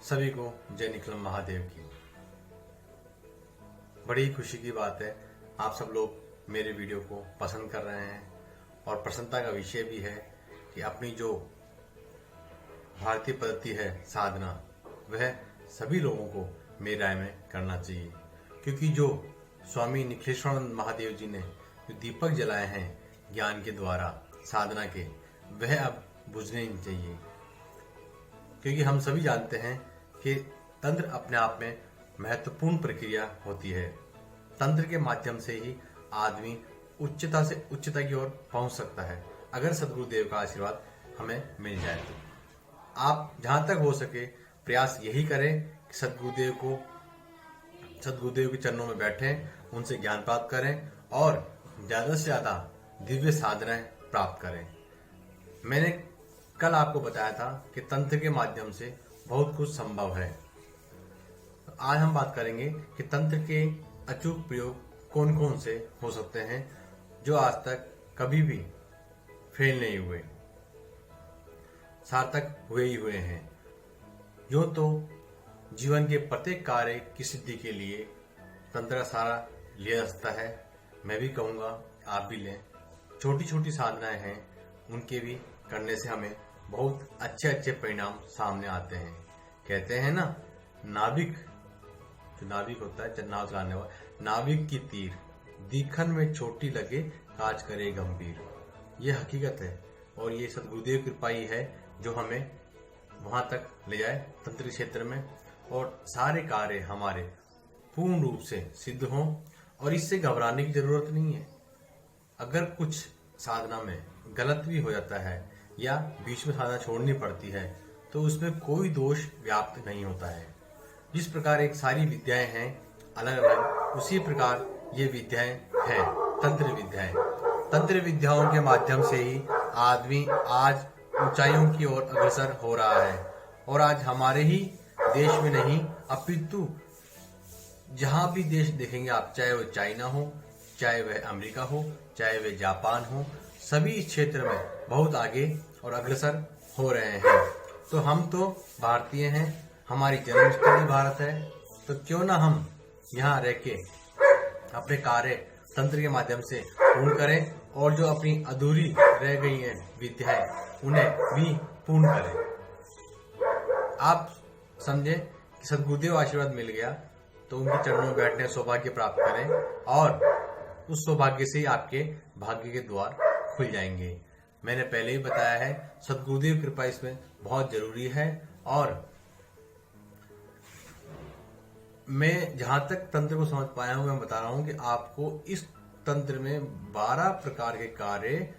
सभी को जय निखिल महादेव की। बड़ी खुशी की बात है, आप सब लोग मेरे वीडियो को पसंद कर रहे हैं और प्रसन्नता का विषय भी है कि अपनी जो भारतीय पद्धति है साधना, वह सभी लोगों को मेरी राय में करना चाहिए। क्योंकि जो स्वामी निखिलेश्वरानंद महादेव जी ने जो दीपक जलाए हैं ज्ञान के द्वारा साधना के, वह अब बुझने नहीं चाहिए। क्योंकि हम सभी जानते हैं कि तंत्र अपने आप में महत्वपूर्ण प्रक्रिया होती है। तंत्र के माध्यम से ही आदमी उच्चता से उच्चता की ओर पहुंच सकता है, अगर सदगुरुदेव का आशीर्वाद हमें मिल जाए तो। आप जहां तक हो सके प्रयास यही करें कि सदगुरुदेव के चरणों में बैठें, उनसे ज्ञान प्राप्त करें और ज्यादा से ज्यादा दिव्य साधनाएं प्राप्त करें। मैंने कल आपको बताया था कि तंत्र के माध्यम से बहुत कुछ संभव है। आज हम बात करेंगे कि तंत्र के अचूक प्रयोग कौन कौन से हो सकते हैं जो आज तक कभी भी फेल नहीं हुए, सार्थक हुए ही हुए हैं। जो तो जीवन के प्रत्येक कार्य की सिद्धि के लिए तंत्र का सहारा लिया जा सकता है। मैं भी कहूँगा आप भी लें। छोटी छोटी साधनाएं हैं, उनके भी करने से हमें बहुत अच्छे अच्छे परिणाम सामने आते हैं। कहते हैं ना, नाविक जो नाविक होता है, नाव चलाने वाला, नाविक की तीर दीखन में छोटी लगे काज करे गंभीर। ये हकीकत है और ये सदगुरुदेव की कृपा ही है जो हमें वहां तक ले जाए तंत्र क्षेत्र में, और सारे कार्य हमारे पूर्ण रूप से सिद्ध हों। और इससे घबराने की जरूरत नहीं है। अगर कुछ साधना में गलत भी हो जाता है या बीच में साधना छोड़नी पड़ती है तो उसमें कोई दोष व्याप्त नहीं होता है। जिस प्रकार एक सारी विद्याएं हैं अलग अलग, उसी प्रकार ये विद्याएं हैं तंत्र विद्याएं। तंत्र विद्याओं के माध्यम से ही आदमी आज ऊंचाइयों की ओर अग्रसर हो रहा है। और आज हमारे ही देश में नहीं अपितु जहां भी देश देखेंगे आप, चाहे वह चाइना हो, चाहे वह अमेरिका हो, चाहे वह जापान हो, सभी इस क्षेत्र में बहुत आगे और अग्रसर हो रहे हैं। तो हम तो भारतीय हैं, हमारी जन्मस्थली भारत है, तो क्यों ना हम यहाँ रह के अपने कार्य तंत्र के माध्यम से पूर्ण करें और जो अपनी अधूरी रह गई है विद्याएं उन्हें भी पूर्ण करें। आप समझे कि सदगुरुदेव आशीर्वाद मिल गया तो उनके चरणों में बैठने सौभाग्य प्राप्त करें और उस सौभाग्य से ही आपके भाग्य के द्वार खुल जाएंगे। मैंने पहले ही बताया है, सदगुरुदेव कृपा इसमें बहुत जरूरी है। और मैं जहां तक तंत्र को समझ पाया हूं, मैं बता रहा हूं कि आपको इस तंत्र में 12 प्रकार के कार्य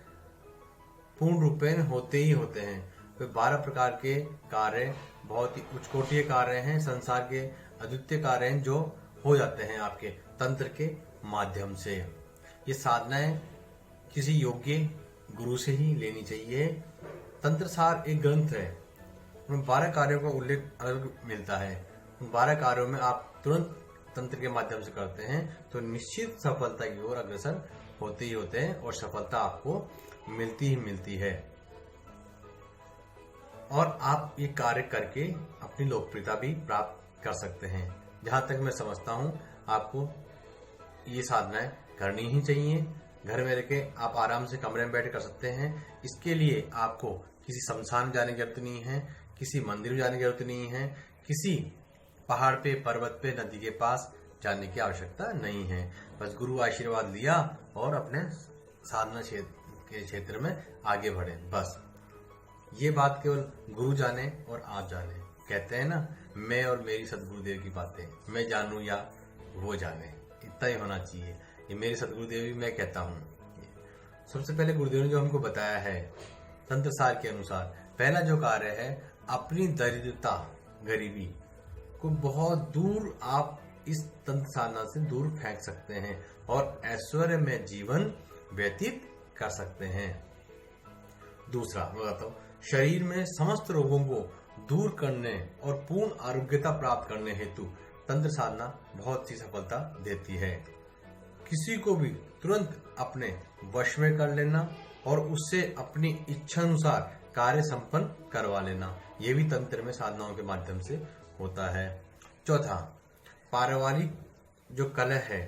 पूर्ण रूपेण होते ही होते हैं। तो 12 प्रकार के कार्य बहुत ही उच्चकोटीय कार्य हैं, संसार के अद्वितीय कार्य हैं जो हो जाते हैं आपके तंत्र के माध्यम से। ये साधनाएं किसी योग्य गुरु से ही लेनी चाहिए। तंत्र सार एक ग्रंथ है, उन 12 कार्यों का उल्लेख अलग मिलता है। उन 12 कार्यों में आप तुरंत तंत्र के माध्यम से करते हैं तो निश्चित सफलता की ओर अग्रसर होते ही होते हैं और सफलता आपको मिलती ही मिलती है। और आप ये कार्य करके अपनी लोकप्रियता भी प्राप्त कर सकते हैं। जहां तक मैं समझता हूं, आपको ये साधनाएं करनी ही चाहिए। घर में रह के आप आराम से कमरे में बैठ कर सकते हैं। इसके लिए आपको किसी शमशान में जाने की जरूरत नहीं है, किसी मंदिर में जाने की जरूरत नहीं है, किसी पहाड़ पे, पर्वत पे, नदी के पास जाने की आवश्यकता नहीं है। बस गुरु आशीर्वाद लिया और अपने साधना के क्षेत्र में आगे बढ़े। बस ये बात केवल गुरु जाने और आप जाने। कहते हैं ना, मैं और मेरी सदगुरुदेव की बातें, मैं जानूं या वो जाने, इतना ही होना चाहिए। ये मेरे सदगुरुदेव भी मैं कहता हूँ। सबसे पहले गुरुदेव ने जो हमको बताया है तंत्र सार के अनुसार, पहला जो कार्य है, अपनी दरिद्रता, गरीबी को बहुत दूर आप इस तंत्र साधना से दूर फेंक सकते हैं और ऐश्वर्य में जीवन व्यतीत कर सकते हैं। दूसरा मैं बताता हूँ, शरीर में समस्त रोगों को दूर करने और पूर्ण आरोग्यता प्राप्त करने हेतु तंत्र साधना बहुत सी सफलता देती है। किसी को भी तुरंत अपने वश में कर लेना और उससे अपनी इच्छा अनुसार कार्य संपन्न करवा लेना, ये भी तंत्र में साधनाओं के माध्यम से होता है। चौथा, पारिवारिक जो कलह है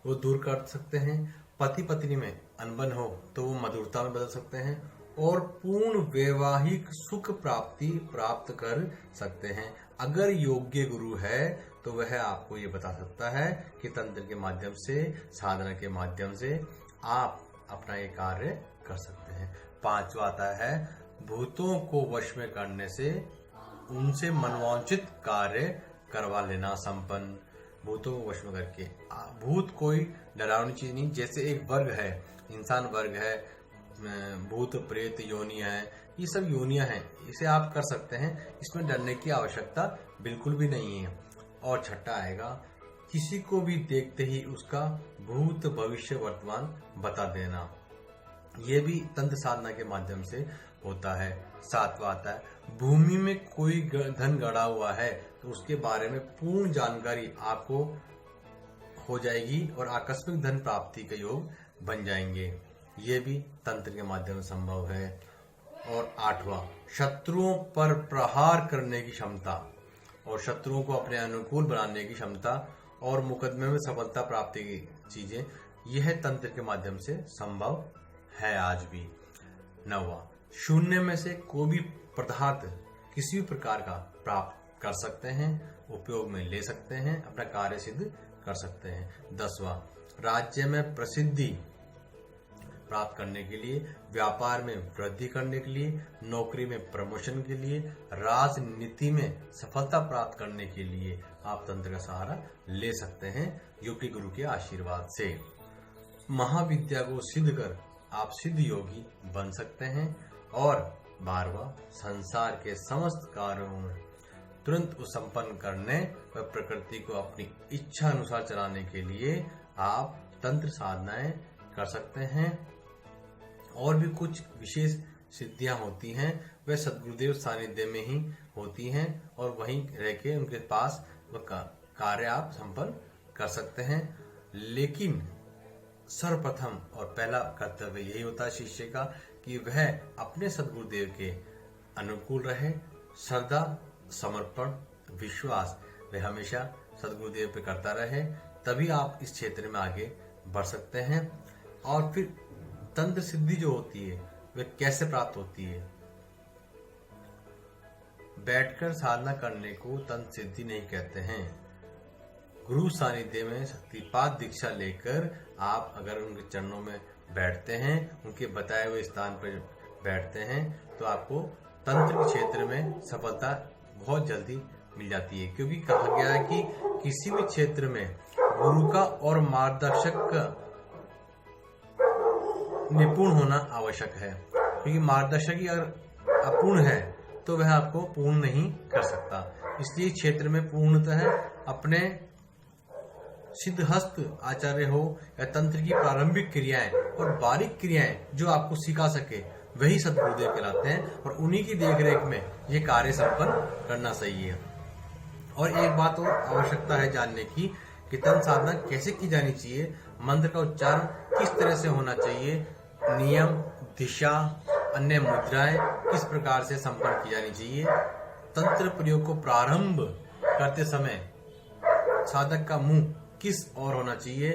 वो दूर कर सकते हैं। पति पत्नी में अनबन हो तो वो मधुरता में बदल सकते हैं और पूर्ण वैवाहिक सुख प्राप्ति प्राप्त कर सकते हैं। अगर योग्य गुरु है तो वह आपको ये बता सकता है कि तंत्र के माध्यम से, साधना के माध्यम से आप अपना ये कार्य कर सकते हैं। पांचवा आता है, भूतों को वश में करने से उनसे मनवांछित कार्य करवा लेना संपन्न। भूतों को वश में करके, भूत कोई डरावनी चीज नहीं, जैसे एक वर्ग है, इंसान वर्ग है, भूत प्रेत योनियां हैं, ये सब योनियां हैं, इसे आप कर सकते हैं, इसमें डरने की आवश्यकता बिल्कुल भी नहीं है। और छठा आएगा, किसी को भी देखते ही उसका भूत भविष्य वर्तमान बता देना, ये भी तंत्र साधना के माध्यम से होता है। सातवां आता है, भूमि में कोई धन गड़ा हुआ है तो उसके बारे में पूर्ण जानकारी आपको हो जाएगी और आकस्मिक धन प्राप्ति के योग बन जाएंगे, ये भी तंत्र के माध्यम से संभव है। और आठवां, शत्रुओं पर प्रहार करने की क्षमता और शत्रुओं को अपने अनुकूल बनाने की क्षमता और मुकदमे में सफलता प्राप्ति की चीजें, यह तंत्र के माध्यम से संभव है आज भी। नौवां, शून्य में से कोई भी पदार्थ किसी भी प्रकार का प्राप्त कर सकते हैं, उपयोग में ले सकते हैं, अपना कार्य सिद्ध कर सकते हैं। 10वां, राज्य में प्रसिद्धि प्राप्त करने के लिए, व्यापार में वृद्धि करने के लिए, नौकरी में प्रमोशन के लिए, राजनीति में सफलता प्राप्त करने के लिए आप तंत्र का सहारा ले सकते हैं योगी गुरु के आशीर्वाद से। महाविद्या को सिद्ध कर आप सिद्ध योगी बन सकते हैं। और 12वां, संसार के समस्त कार्यों में तुरंत संपन्न करने व प्रकृति को अपनी इच्छा अनुसार चलाने के लिए आप तंत्र साधनाएं कर सकते हैं। और भी कुछ विशेष सिद्धियां होती हैं, वे सद्गुरुदेव सानिध्य में ही होती हैं और वहीं रह के उनके पास वह कार्य आप संपन्न कर सकते हैं। लेकिन सर्वप्रथम और पहला कर्तव्य यही होता है शिष्य का कि वह अपने सद्गुरुदेव के अनुकूल रहे, श्रद्धा, समर्पण, विश्वास वह हमेशा सद्गुरुदेव पे करता रहे, तभी आप इस क्षेत्र में आगे बढ़ सकते हैं। और फिर तंत्र सिद्धि जो होती है वह कैसे प्राप्त होती है? बैठकर साधना करने को तंत्र सिद्धि नहीं कहते हैं। गुरु सानिध्य में शक्तिपात दीक्षा लेकर आप अगर उनके चरणों में बैठते हैं, उनके बताए हुए स्थान पर बैठते हैं, तो आपको तंत्र के क्षेत्र में सफलता बहुत जल्दी मिल जाती है। क्योंकि कहा गया है कि किसी भी क्षेत्र में गुरु का और मार्गदर्शक का निपुण होना आवश्यक है, क्योंकि मार्गदर्शक ही अगर अपूर्ण है तो वह आपको पूर्ण नहीं कर सकता। इसलिए क्षेत्र में पूर्णतः अपने सिद्धहस्त आचार्य हो या तंत्र की प्रारंभिक क्रियाएं और बारीक क्रियाएं जो आपको सिखा सके, वही सद्गुरुदेव कहलाते हैं और उन्हीं की देखरेख में ये कार्य संपन्न करना सही है। और एक बात और आवश्यकता है जानने की कि तंत्र साधना कैसे की जानी चाहिए, मंत्र का उच्चारण किस तरह से होना चाहिए, नियम, दिशा, अन्य मुद्राएं किस प्रकार से संपन्न की जानी चाहिए, तंत्र प्रयोग को प्रारंभ करते समय साधक का मुंह किस ओर होना चाहिए,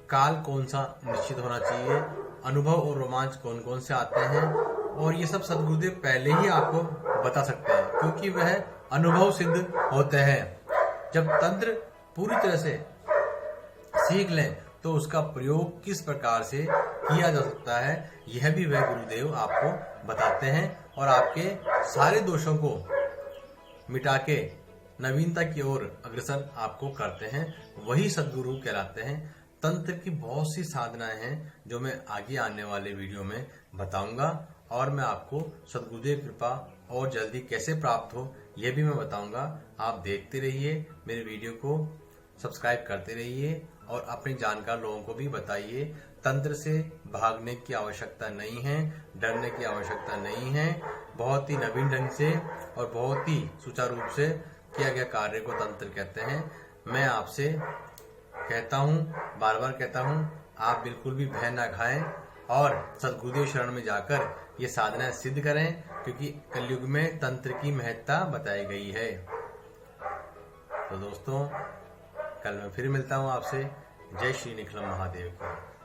काल कौन सा निश्चित होना चाहिए, अनुभव और रोमांच कौन कौन से आते हैं, और ये सब सद्गुरुदेव पहले ही आपको बता सकते हैं क्योंकि वह अनुभव सिद्ध होते हैं। जब तंत्र पूरी तरह से सीख लें तो उसका प्रयोग किस प्रकार से किया जा सकता है, यह भी वह गुरुदेव आपको बताते हैं और आपके सारे दोषों को मिटा के नवीनता की ओर अग्रसर आपको करते हैं, वही सद्गुरु कहलाते हैं। तंत्र की बहुत सी साधनाएं हैं जो मैं आगे आने वाले वीडियो में बताऊंगा और मैं आपको सद्गुरुदेव कृपा और जल्दी कैसे प्राप्त हो यह भी मैं बताऊंगा। आप देखते रहिए, मेरे वीडियो को सब्सक्राइब करते रहिए और अपने जानकार लोगों को भी बताइए। तंत्र से भागने की आवश्यकता नहीं है, डरने की आवश्यकता नहीं है। बहुत ही नवीन ढंग से और बहुत ही सुचारू रूप से किया गया कार्य को तंत्र कहते हैं। मैं आपसे कहता हूँ, बार बार कहता हूँ, आप बिल्कुल भी भय ना खाएं और सद्गुरुदेव शरण में जाकर ये साधना सिद्ध करें, क्योंकि कलयुग में तंत्र की महत्ता बताई गई है। तो दोस्तों कल मैं फिर मिलता हूँ आपसे। जय श्री निखिल महादेव की।